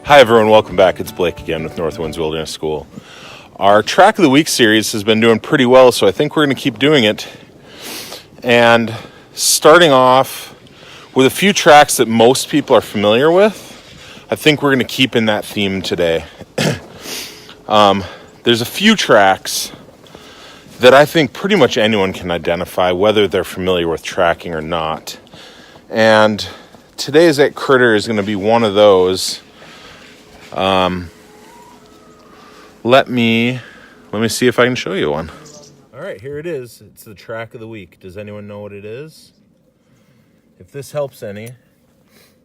Hi everyone, welcome back. It's Blake again with North Winds Wilderness School. Our Track of the Week series has been doing pretty well, so I think we're going to keep doing it. And starting off with a few tracks that most people are familiar with, I think we're going to keep in that theme today. There's a few tracks that I think pretty much anyone can identify, whether they're familiar with tracking or not. And today's At Critter is going to be one of those. Let me see if I can show you one. All right, here it is. It's the track of the week. Does anyone know what it is? If this helps any,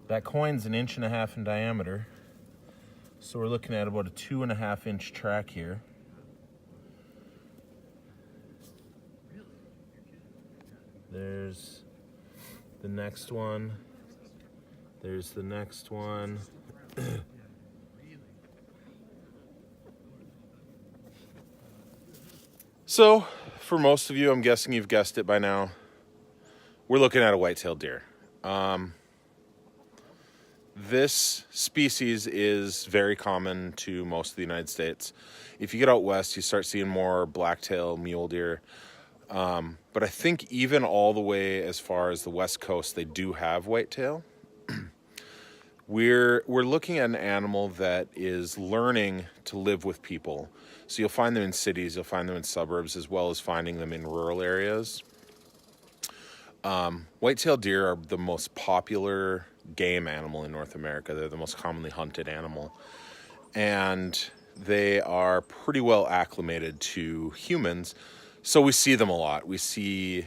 that coin's 1.5 inches in diameter. So we're looking at about a 2.5 inch track here. There's the next one. There's the next one. So, for most of you, I'm guessing you've guessed it by now, we're looking at a white-tailed deer. This species is very common to most of the United States. If you get out west, you start seeing more black-tail mule deer. But I think even all the way as far as the west coast, they do have whitetail. We're looking at an animal that is learning to live with people. So you'll find them in cities, you'll find them in suburbs, as well as finding them in rural areas. White-tailed deer are the most popular game animal in North America. They're the most commonly hunted animal. And they are pretty well acclimated to humans. So we see them a lot. We see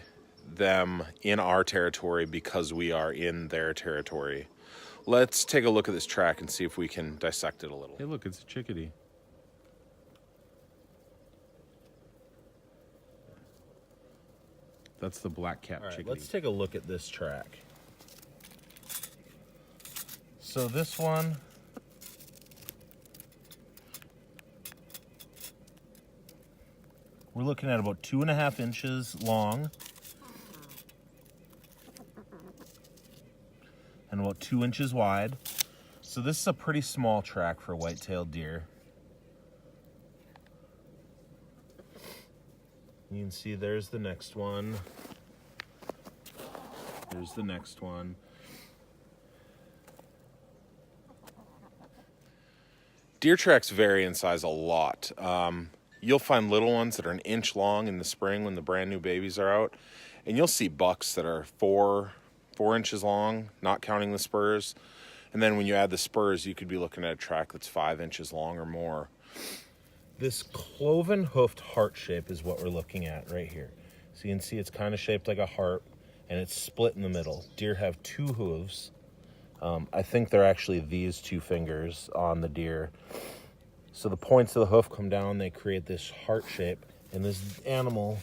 them in our territory because we are in their territory. Let's take a look at this track and see if we can dissect it a little. Hey, look, it's a chickadee. That's the black-capped chickadee. Let's take a look at this track. So this one, we're looking at about 2.5 inches long and about 2 inches wide. So this is a pretty small track for white-tailed deer. You can see there's the next one. There's the next one. Deer tracks vary in size a lot. You'll find little ones that are 1 inch long in the spring when the brand new babies are out. And you'll see bucks that are 4 inches long, not counting the spurs. And then when you add the spurs, you could be looking at a track that's 5 inches long or more. This cloven hoofed heart shape is what we're looking at right here. So you can see it's kind of shaped like a heart and it's split in the middle. Deer have 2 hooves. I think they're actually these 2 fingers on the deer. So the points of the hoof come down, they create this heart shape, and this animal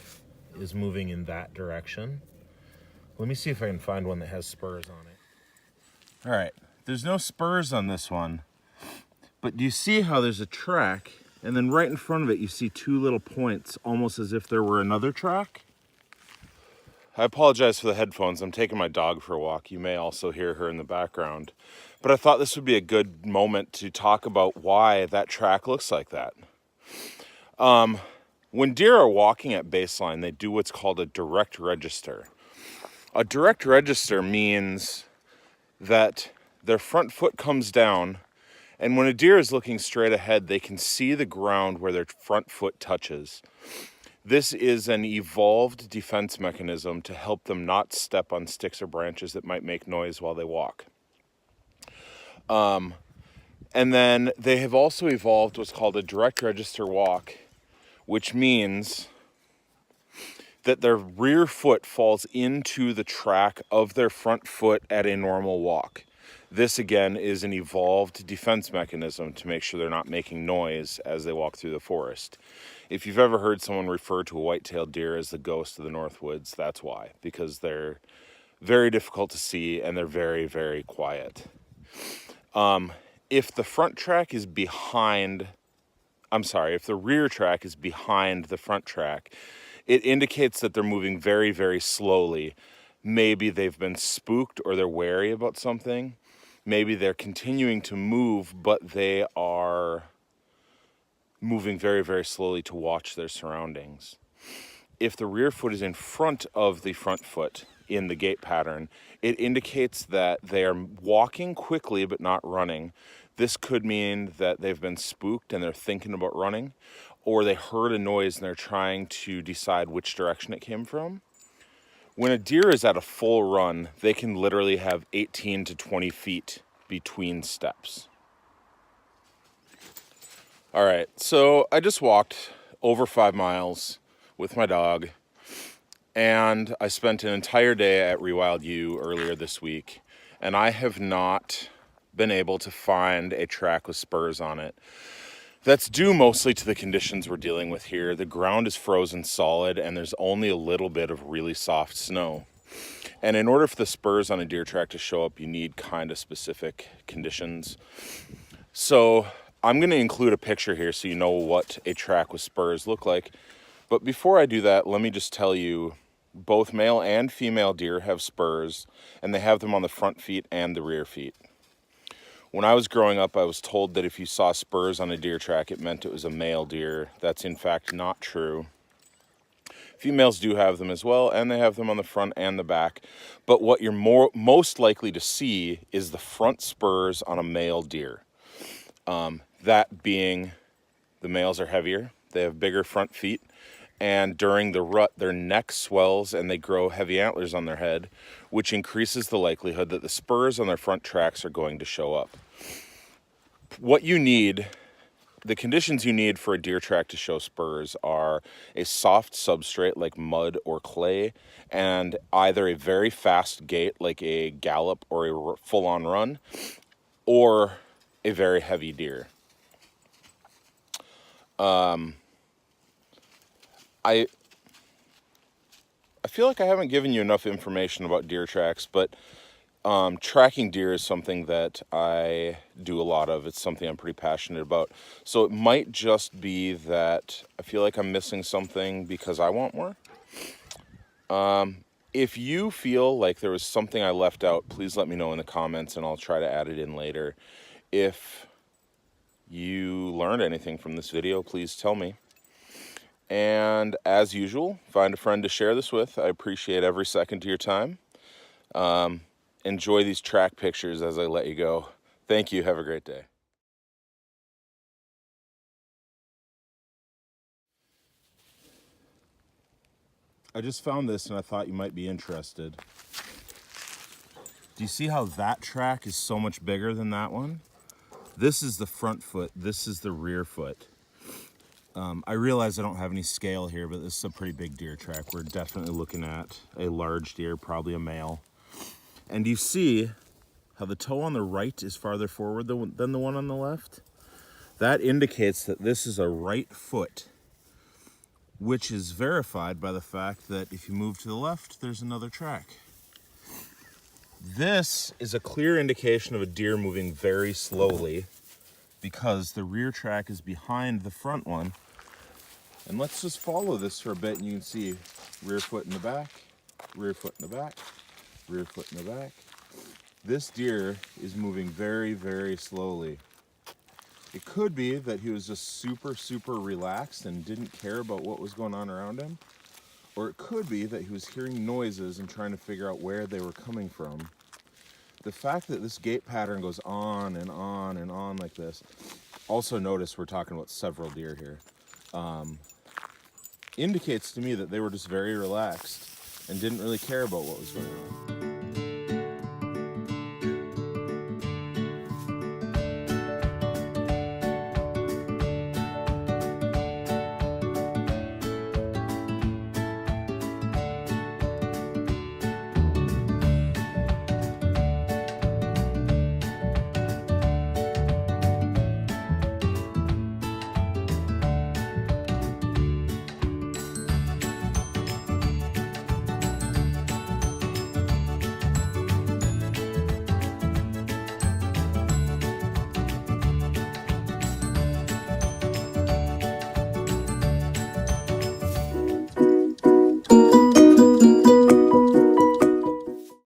is moving in that direction. Let me see if I can find one that has spurs on it. All right, there's no spurs on this one, but do you see how there's a track, and then right in front of it you see 2 little points, almost as if there were another track? I apologize for the headphones. I'm taking my dog for a walk. You may also hear her in the background. But I thought this would be a good moment to talk about why that track looks like that. When deer are walking at baseline, they do what's called a direct register. A direct register means that their front foot comes down, and when a deer is looking straight ahead, they can see the ground where their front foot touches. This is an evolved defense mechanism to help them not step on sticks or branches that might make noise while they walk. And then they have also evolved what's called a direct register walk, which means that their rear foot falls into the track of their front foot at a normal walk. This, again, is an evolved defense mechanism to make sure they're not making noise as they walk through the forest. If you've ever heard someone refer to a white-tailed deer as the ghost of the North Woods, that's why, because they're very difficult to see and they're very, very quiet. If the front track is behind, if the rear track is behind the front track, it indicates that they're moving very, very slowly. Maybe they've been spooked or they're wary about something. maybe they're continuing to move, but they are moving very, very slowly to watch their surroundings. If the rear foot is in front of the front foot in the gait pattern, it indicates that they are walking quickly but not running. This could mean that they've been spooked and they're thinking about running, or they heard a noise and they're trying to decide which direction it came from. When a deer is at a full run, they can literally have 18 to 20 feet between steps. All right, so I just walked over 5 miles with my dog, and I spent an entire day at Rewild U earlier this week, and I have not been able to find a track with spurs on it. That's due mostly to the conditions we're dealing with here. The ground is frozen solid, and there's only a little bit of really soft snow. And in order for the spurs on a deer track to show up, you need kind of specific conditions. So I'm going to include a picture here so you know what a track with spurs look like. But before I do that, let me just tell you, both male and female deer have spurs, and they have them on the front feet and the rear feet. When I was growing up, I was told that if you saw spurs on a deer track, it meant it was a male deer. That's in fact not true. Females do have them as well, and they have them on the front and the back. But what you're most likely to see is the front spurs on a male deer. That being, the males are heavier, they have bigger front feet, and during the rut, their neck swells and they grow heavy antlers on their head, which increases the likelihood that the spurs on their front tracks are going to show up. What you need, the conditions you need for a deer track to show spurs are a soft substrate like mud or clay, and either a very fast gait like a gallop or a full-on run, or a very heavy deer. I feel like I haven't given you enough information about deer tracks, but tracking deer is something that I do a lot of. It's something I'm pretty passionate about. So it might just be that I feel like I'm missing something because I want more. If you feel like there was something I left out, please let me know in the comments and I'll try to add it in later. If you learned anything from this video, please tell me. And as usual, find a friend to share this with. I appreciate every second of your time. Enjoy these track pictures as I let you go. Thank you. Have a great day. I just found this and I thought you might be interested. Do you see how that track is so much bigger than that one? This is the front foot. This is the rear foot. I realize I don't have any scale here, but this is a pretty big deer track. We're definitely looking at a large deer, probably a male. And you see how the toe on the right is farther forward than the one on the left? That indicates that this is a right foot, which is verified by the fact that if you move to the left, there's another track. This is a clear indication of a deer moving very slowly because the rear track is behind the front one. And let's just follow this for a bit and you can see rear foot in the back, rear foot in the back, rear foot in the back. This deer is moving very, very slowly. It could be that he was just super, super relaxed and didn't care about what was going on around him. Or it could be that he was hearing noises and trying to figure out where they were coming from. The fact that this gait pattern goes on and on and on like this, also notice we're talking about several deer here, indicates to me that they were just very relaxed and didn't really care about what was going on.